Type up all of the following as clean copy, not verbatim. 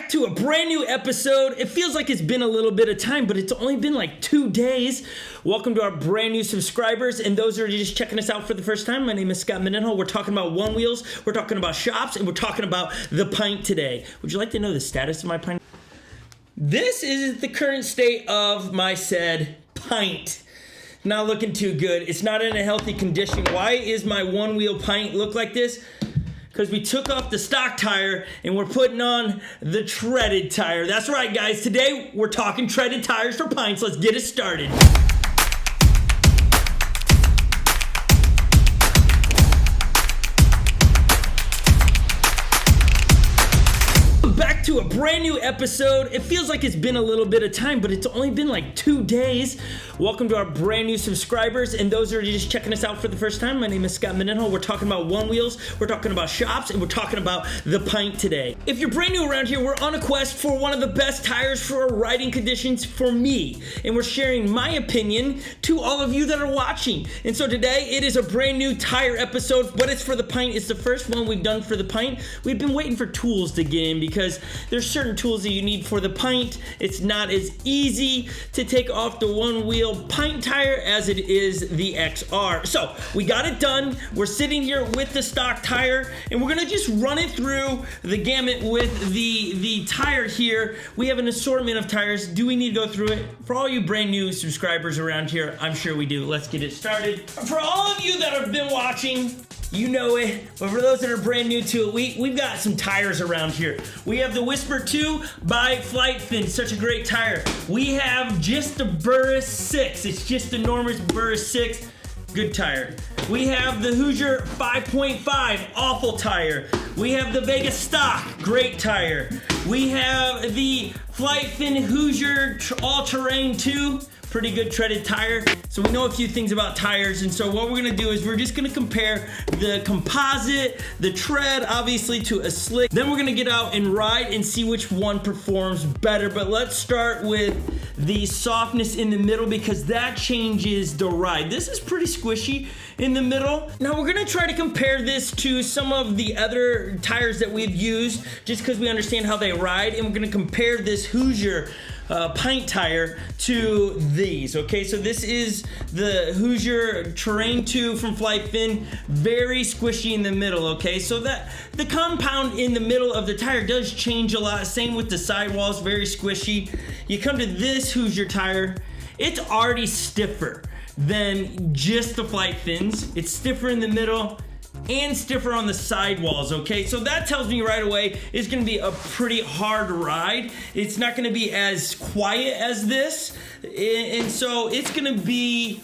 back to a brand new episode. It feels like it's been a little bit of time, but it's only been like 2 days. Welcome to our brand new subscribers and those who are just checking us out for the first time. My name is Scot Mendenhall. We're talking about ONEWHEELs, we're talking about shops, and we're talking about the pint today. Would you like to know the status of my pint? This is the current state of my said pint. Not looking too good. It's not in a healthy condition. Why is my ONEWHEEL pint look like this? Because we took off the stock tire and we're putting on the treaded tire. That's right, guys. Today we're talking treaded tires for pints. Let's get it started. Back to a brand new episode. It feels like it's been a little bit of time, but it's only been like 2 days. Welcome to our brand new subscribers and those who are just checking us out for the first time. My name is Scot Mendenhall. We're talking about ONEWHEELs, we're talking about shops, and we're talking about the pint today. If you're brand new around here, we're on a quest for one of the best tires for riding conditions for me, and we're sharing my opinion to all of you that are watching. And so today it is a brand new tire episode, but it's for the pint. It's the first one we've done for the pint. We've been waiting for tools to get in because there's certain tools that you need for the pint. It's not as easy to take off the ONEWHEEL pint tire as it is the XR. So we got it done. We're sitting here with the stock tire and we're gonna just run it through the gamut with the tire here. We have an assortment of tires. Do we need to go through it? For all you brand new subscribers around here, I'm sure we do. Let's get it started. For all of you that have been watching, you know it, but for those that are brand new to it, we've got some tires around here. We have the Whisper 2 by Flight Fin, such a great tire. We have just the Burris 6, it's just the enormous Burris 6, good tire. We have the Hoosier 5.5, awful tire. We have the Vegas Stock, great tire. We have the Flight Fin Hoosier All-Terrain 2, pretty good treaded tire. So we know a few things about tires, and so what we're gonna do is we're just gonna compare the composite, the tread, obviously, to a slick. Then we're gonna get out and ride and see which one performs better. But let's start with the softness in the middle because that changes the ride. This is pretty squishy in the middle. Now we're gonna try to compare this to some of the other tires that we've used just because we understand how they ride, and we're gonna compare this Hoosier pint tire to these. Okay, so this is the Hoosier Terrain 2 from Flight Fin, very squishy in the middle. Okay, so that the compound in the middle of the tire does change a lot. Same with the sidewalls, very squishy. You come to this Hoosier tire, it's already stiffer than just the Flight Fins. It's stiffer in the middle and stiffer on the sidewalls. Okay, so that tells me right away it's gonna be a pretty hard ride. It's not gonna be as quiet as this, and so it's gonna be,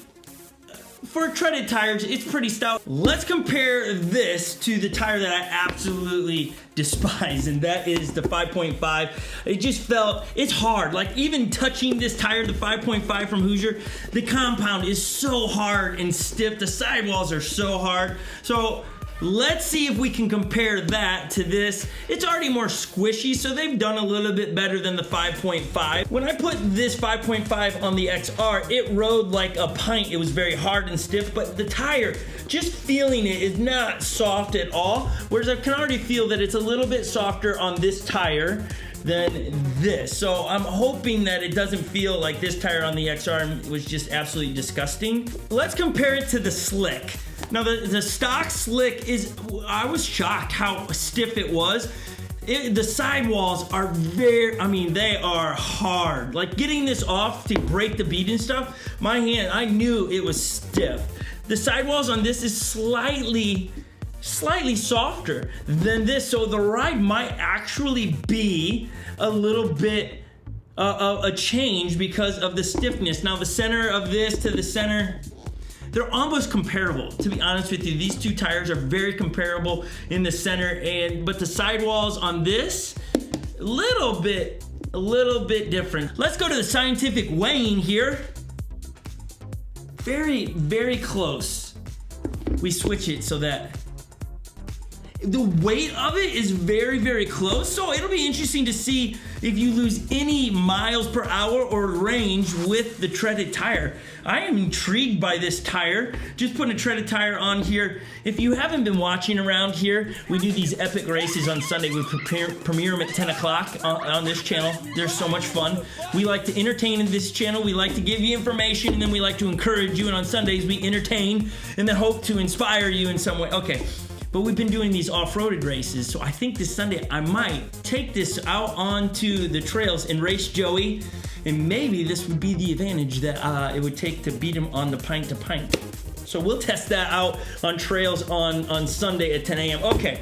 for treaded tires, it's pretty stout. Let's compare this to the tire that I absolutely despise, and that is the 5.5. It just felt, it's hard. Like even touching this tire, the 5.5 from Hoosier, the compound is so hard and stiff. The sidewalls are so hard. So let's see if we can compare that to this. It's already more squishy, so they've done a little bit better than the 5.5. When I put this 5.5 on the XR, it rode like a pint. It was very hard and stiff, but the tire, just feeling it, is not soft at all. Whereas I can already feel that it's a little bit softer on this tire than this. So I'm hoping that it doesn't feel like this tire on the XR was just absolutely disgusting. Let's compare it to the slick. Now the stock slick is, I was shocked how stiff it was. The sidewalls are very, I mean, they are hard. Like getting this off to break the bead and stuff, my hand, I knew it was stiff. The sidewalls on this is slightly softer than this, so the ride might actually be a little bit a change because of the stiffness. Now the center of this to the center, they're almost comparable, to be honest with you. These two tires are very comparable in the center, but the sidewalls on this, a little bit different. Let's go to the scientific weighing here. Very, very close. We switch it so that the weight of it is very, very close. So it'll be interesting to see if you lose any miles per hour or range with the treaded tire. I am intrigued by this tire. Just putting a treaded tire on here. If you haven't been watching around here, we do these epic races on Sunday. We premiere them at 10 o'clock on this channel. They're so much fun. We like to entertain in this channel. We like to give you information, and then we like to encourage you. And on Sundays, we entertain and then hope to inspire you in some way. Okay. But we've been doing these off-roaded races, so I think this Sunday I might take this out onto the trails and race Joey, and maybe this would be the advantage that it would take to beat him on the pint to pint. So we'll test that out on trails on Sunday at 10 a.m. Okay,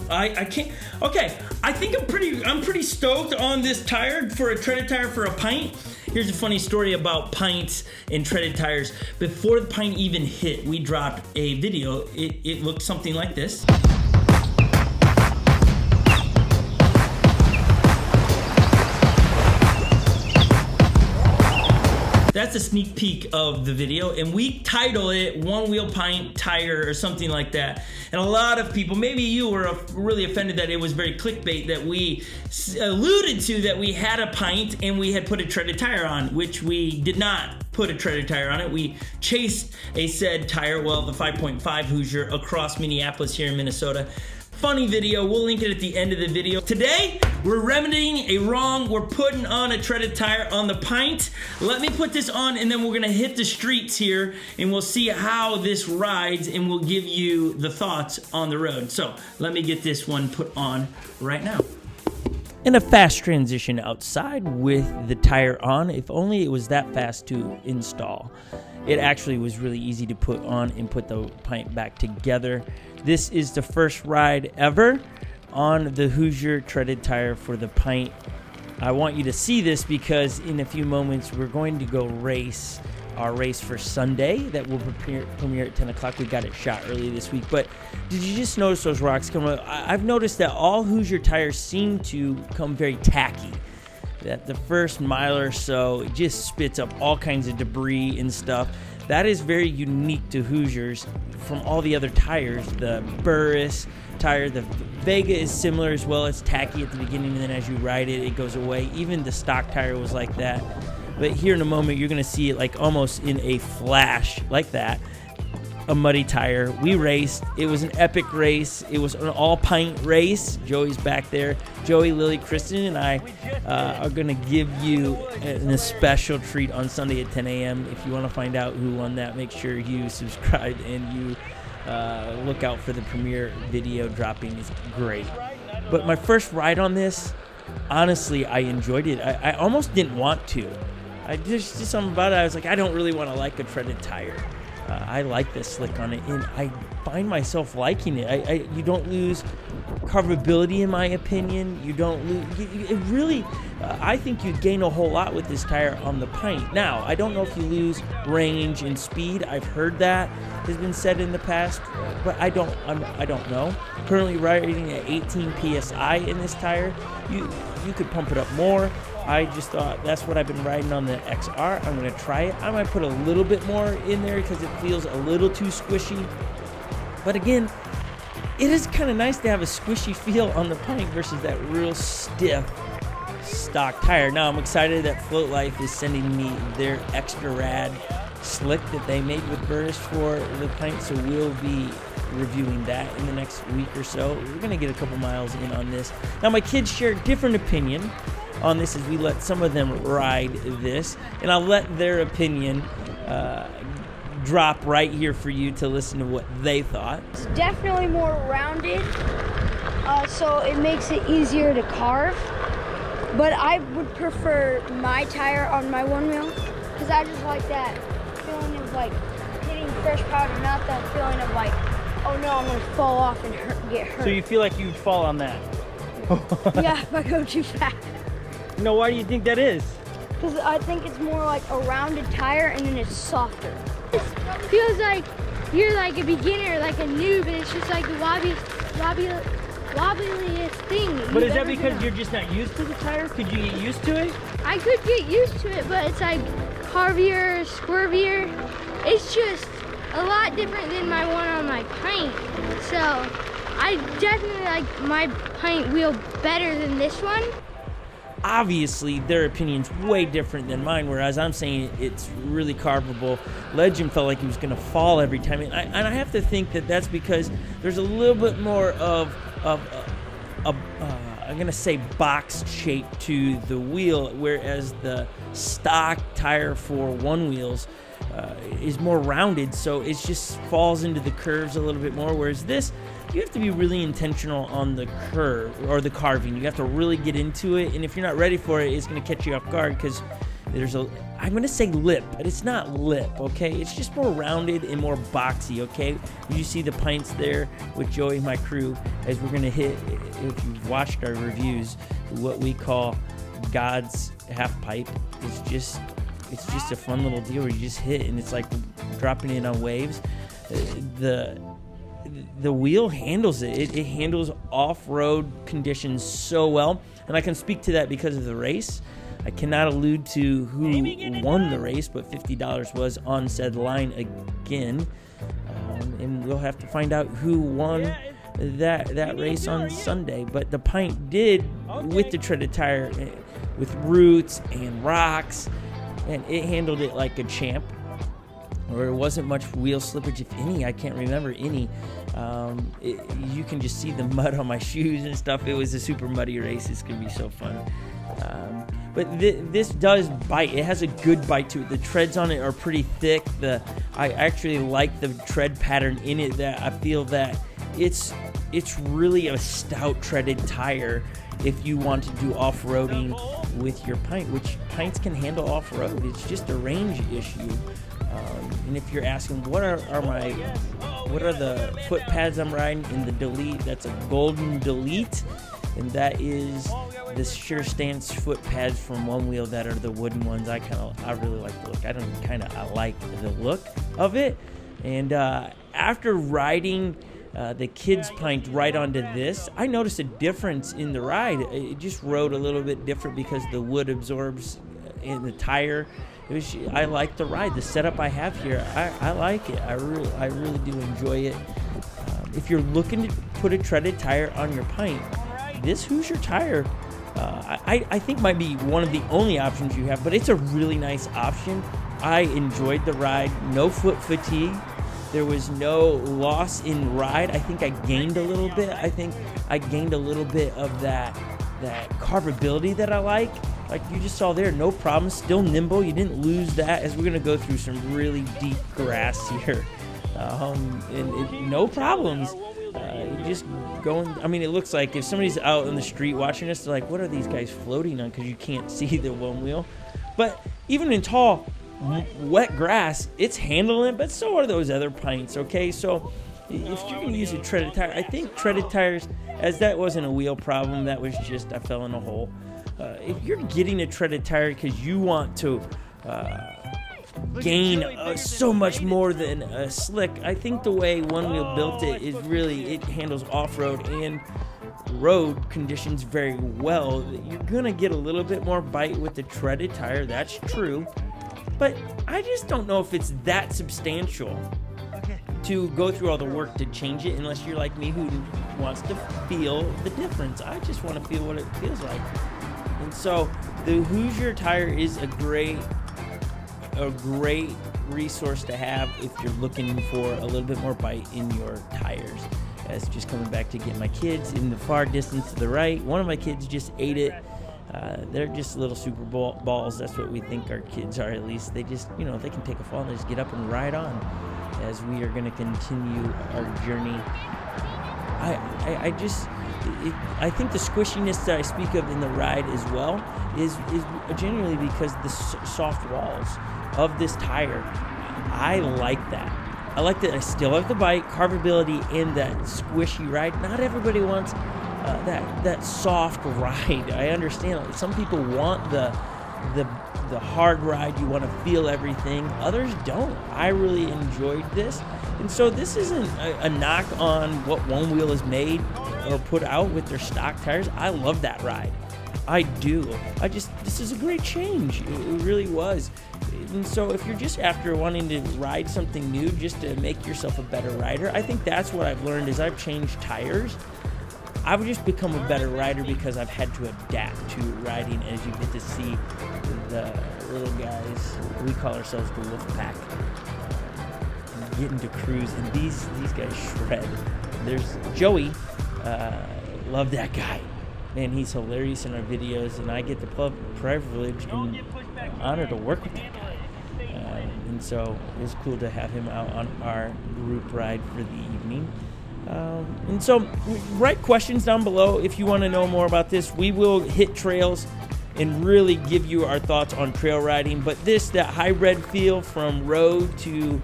I can't. Okay, I think I'm pretty stoked on this tire for a treaded tire for a pint. Here's a funny story about pints and treaded tires. Before the pint even hit, we dropped a video. It looked something like this. That's a sneak peek of the video, and we title it ONEWHEEL Pint Tire or something like that. And a lot of people, maybe you were really offended that it was very clickbait, that we alluded to that we had a pint and we had put a treaded tire on, which we did not put a treaded tire on it. We chased a said tire, well, the 5.5 Hoosier, across Minneapolis here in Minnesota. Funny video, we'll link it at the end of the video. Today, we're remedying a wrong. We're putting on a treaded tire on the pint. Let me put this on, and then we're gonna hit the streets here, and we'll see how this rides, and we'll give you the thoughts on the road. So let me get this one put on right now. And a fast transition outside with the tire on. If only it was that fast to install. It actually was really easy to put on and put the pint back together. This is the first ride ever on the Hoosier treaded tire for the pint. I want you to see this because in a few moments we're going to go race our race for Sunday that will premiere at 10 o'clock. We got it shot early this week. But did you just notice those rocks come up? I've noticed that all Hoosier tires seem to come very tacky. That the first mile or so, it just spits up all kinds of debris and stuff. That is very unique to Hoosiers from all the other tires. The Burris tire, the Vega is similar as well. It's tacky at the beginning, and then as you ride it, it goes away. Even the stock tire was like that. But here in a moment, you're gonna see it like almost in a flash like that. A muddy tire. We raced. It was an epic race. It was an all-pint race. Joey's back there. Joey, Lily, Kristen, and I are going to give you a special treat on Sunday at 10 a.m. If you want to find out who won that, make sure you subscribe and you look out for the premiere video dropping. It's great. But my first ride on this, honestly, I enjoyed it. I almost didn't want to. I just something about it. I was like, I don't really want to like a treaded tire. I like the slick on it, and I find myself liking it. You don't lose carvability, in my opinion. You don't lose. It really, I think you gain a whole lot with this tire on the pint. Now, I don't know if you lose range and speed. I've heard that has been said in the past, but I don't know. Currently riding at 18 psi in this tire. You could pump it up more. I just thought that's what I've been riding on the XR. I'm going to try it. I might put a little bit more in there because it feels a little too squishy. But again, it is kind of nice to have a squishy feel on the pint versus that real stiff stock tire. Now I'm excited that Float Life is sending me their extra rad slick that they made with Burris for the pint, so we'll be reviewing that in the next week or so. We're going to get a couple miles in on this. Now my kids share a different opinion on this as we let some of them ride this, and I'll let their opinion drop right here for you to listen to what they thought. It's definitely more rounded, so it makes it easier to carve, but I would prefer my tire on my one wheel because I just like that feeling of like hitting fresh powder, not that feeling of like, oh no, I'm gonna fall off and get hurt. So you feel like you'd fall on that? Yeah, if I go too fast. No, why do you think that is? Because I think it's more like a rounded tire and then it's softer. It feels like you're like a beginner, like a noob, and it's just like the wobbliest thing. But is that because you're just not used to the tire? Could you get used to it? I could get used to it, but it's like carvier, swervier. It's just a lot different than my one on my pint. So I definitely like my pint wheel better than this one. Obviously, their opinion's way different than mine, whereas I'm saying it's really carvable. Legend felt like he was going to fall every time, and I have to think that that's because there's a little bit more of I'm going to say box shape to the wheel, whereas the stock tire for one wheels is more rounded, so it just falls into the curves a little bit more, whereas this, you have to be really intentional on the curve or the carving. You have to really get into it, and if you're not ready for it, it's going to catch you off guard because there's I'm going to say lip, but it's not lip, okay? It's just more rounded and more boxy, okay? You see the pints there with Joey and my crew as we're going to hit, if you've watched our reviews, what we call God's half pipe. It's just a fun little deal where you just hit and it's like dropping in on waves. The wheel handles it. It handles off-road conditions so well, and I can speak to that because of the race. I cannot allude to who won the race, but $50 was on said line again, and we'll have to find out who won that race on Sunday. But the pint did with the treaded tire, with roots and rocks, and it handled it like a champ. Or it wasn't much wheel slippage, if any. I can't remember any. You can just see the mud on my shoes and stuff. It was a super muddy race. It's going to be so fun. But this does bite. It has a good bite to it. The treads on it are pretty thick. I actually like the tread pattern in it. That I feel that it's really a stout treaded tire if you want to do off-roading with your pint, which pints can handle off-road. It's just a range issue. And if you're asking what are the foot pads I'm riding in the Delete, that's a golden Delete, and that is the Sure Stance foot pads from ONEWHEEL that are the wooden ones. I really like the look. I like the look of it. And after riding the kids pint right onto this, I noticed a difference in the ride. It just rode a little bit different because the wood absorbs in the tire. I like the ride. The setup I have here, I like it. I really do enjoy it. If you're looking to put a treaded tire on your pint, this Hoosier tire, I think might be one of the only options you have, but it's a really nice option. I enjoyed the ride. No foot fatigue. There was no loss in ride. I think I gained a little bit. I think I gained a little bit of that carvability that I like. Like you just saw there, no problem, still nimble. You didn't lose that, as we're going to go through some really deep grass here. No problems. Just going, I mean, it looks like if somebody's out in the street watching us, they're like, what are these guys floating on? Because you can't see the one wheel. But even in tall, wet grass, it's handling it, but so are those other pints, okay? So if you're going to use a treaded tire, I think treaded tires, as that wasn't a wheel problem, that was just I fell in a hole. If you're getting a treaded tire because you want to gain so much more than a slick, I think the way ONEWHEEL built it is really, it handles off-road and road conditions very well. You're going to get a little bit more bite with the treaded tire, that's true. But I just don't know if it's that substantial to go through all the work to change it, unless you're like me who wants to feel the difference. I just want to feel what it feels like. And so the Hoosier tire is a great resource to have if you're looking for a little bit more bite in your tires. As just coming back to get my kids in the far distance to the right. One of my kids just ate it. They're just little super balls. That's what we think our kids are, at least. They just, if they can take a fall, they just get up and ride on as we are going to continue our journey. I think the squishiness that I speak of in the ride as well is genuinely because the soft walls of this tire. I like that. I like that I still have the bite, carvability, and that squishy ride. Not everybody wants that soft ride. I understand. Some people want the hard ride. You want to feel everything. Others don't. I really enjoyed this. And so this isn't a knock on what ONEWHEEL has made or put out with their stock tires. I love that ride. I do. This is a great change. It really was. And so if you're just after wanting to ride something new just to make yourself a better rider, I think that's what I've learned as I've changed tires. I've just become a better rider because I've had to adapt to riding, as you get to see the little guys. We call ourselves the Wolf Pack. Getting to cruise, and these guys shred. There's Joey. Love that guy. Man, he's hilarious in our videos, and I get the privilege and honor to work with that guy. And so it was cool to have him out on our group ride for the evening. And so write questions down below if you want to know more about this. We will hit trails and really give you our thoughts on trail riding. But that hybrid feel from road to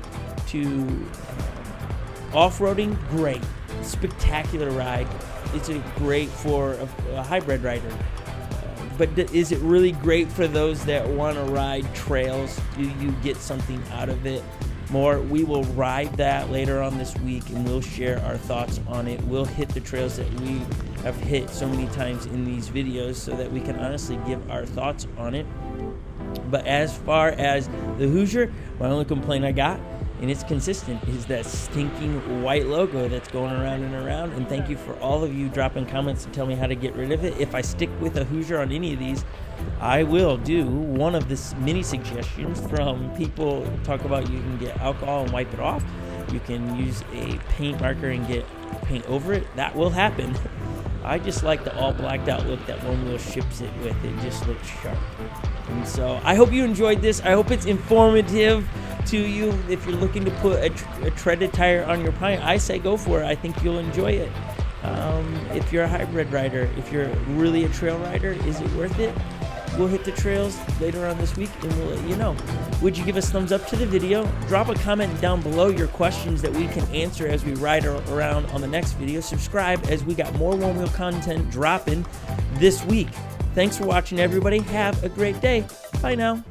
off-roading, great. Spectacular ride. It's great for a hybrid rider. But is it really great for those that want to ride trails? Do you get something out of it more? We will ride that later on this week, and we'll share our thoughts on it. We'll hit the trails that we have hit so many times in these videos so that we can honestly give our thoughts on it. But as far as the Hoosier, my only complaint I got, and it's consistent, is that stinking white logo that's going around and around. And thank you for all of you dropping comments to tell me how to get rid of it. If I stick with a Hoosier on any of these, I will do one of the many suggestions from people talk about you can get alcohol and wipe it off. You can use a paint marker and get paint over it. That will happen. I just like the all blacked out look that Onewheel ships it with. It just looks sharp. And so I hope you enjoyed this. I hope it's informative to you. If you're looking to put a treaded tire on your Pint, I say go for it. I think you'll enjoy it. If you're a hybrid rider, if you're really a trail rider, is it worth it? We'll hit the trails later on this week and we'll let you know. Would you give us thumbs up to the video? Drop a comment down below your questions that we can answer as we ride around on the next video. Subscribe as we got more Onewheel content dropping this week. Thanks for watching, everybody. Have a great day. Bye now.